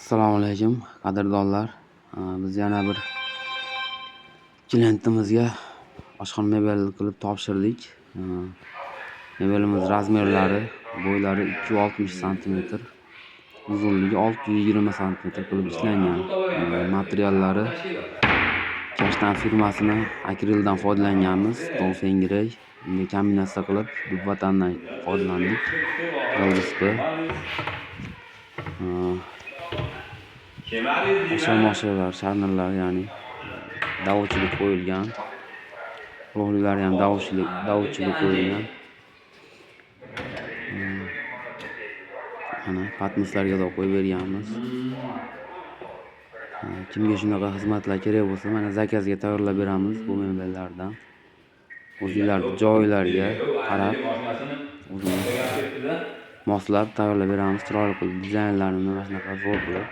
Assalomu alaykum qadrdonlar. Biz yana bir klientimizga oshxona mebel qilib topshirdik. Mebelimiz razmerlari, bo'ylari 260 cm, uzunligi 620 cm qilib ishlangan. Materiallari Kashtan firmasini akrildan foydalanganmiz. Dolphin Grey. Unga kombinatsiya qilib dubvatandan foydalandik. G'ildispı. Moshalar, sharnirlar, ya'ni davulchilik qo'yilgan. Ro'g'lilar ham davulchilik qo'yilgan. Mana patmuslarga da qo'yib berganmiz. Kimga shunaqa xizmatlar kerak bo'lsa, mana zakazga tayyorlab beramiz bu mebellardan. O'zingizlarning joylariga qarab o'zingiz moslab tayyorlab beramiz. Chiroyli qilib dizaynlarini mana shunaqa zo'r qilib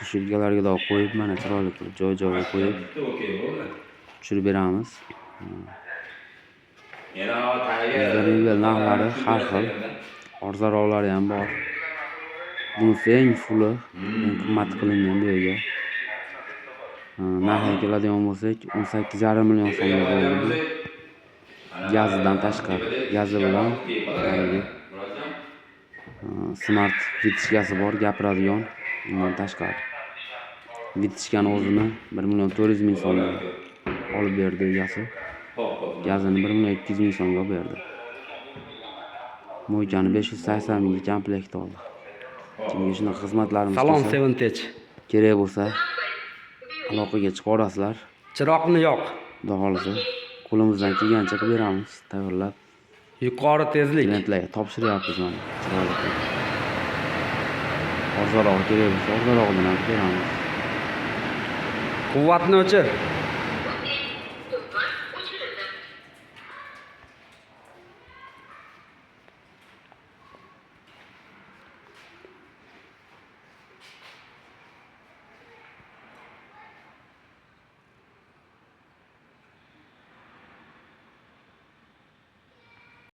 sushilkalarga da qo'yib, mana chiroyli qilib joy-joyiga qo'yib tushirib beramiz. Mebel narxlari har xil, arzonroqlari ham bor. Bunisi eng fuli, eng qimmat qilingan bu yerga. Narxiga keladigan bo'lsak, 18,5 million so'mga bo'ldi. Gazidan tashqari, gazi bilan smart vitishkasi bor, gapiradigan, undan tashqari. Vitishkani o'zini 1,4 million so'mga olib berdi egasi. Gazini 1,2 million so'mga berdi. Mo'ykani 580 mingga komplekt oldi. Kimga shunaqa xizmatlarimiz Salom Sevintage. kerak bo'lsa, aloqaga chiqarasizlar. Chiroqni yoq. Xudo xolisa, qo'limizdan kelgancha qilib beramiz, tayyorlab. Yuqori tezlik. Klientlarga topshiryapmiz mana. Chiroyli qilib. Arzonroq kerak bo'lsa, arzonroqdan ham beramiz. Quvvatni o'chir.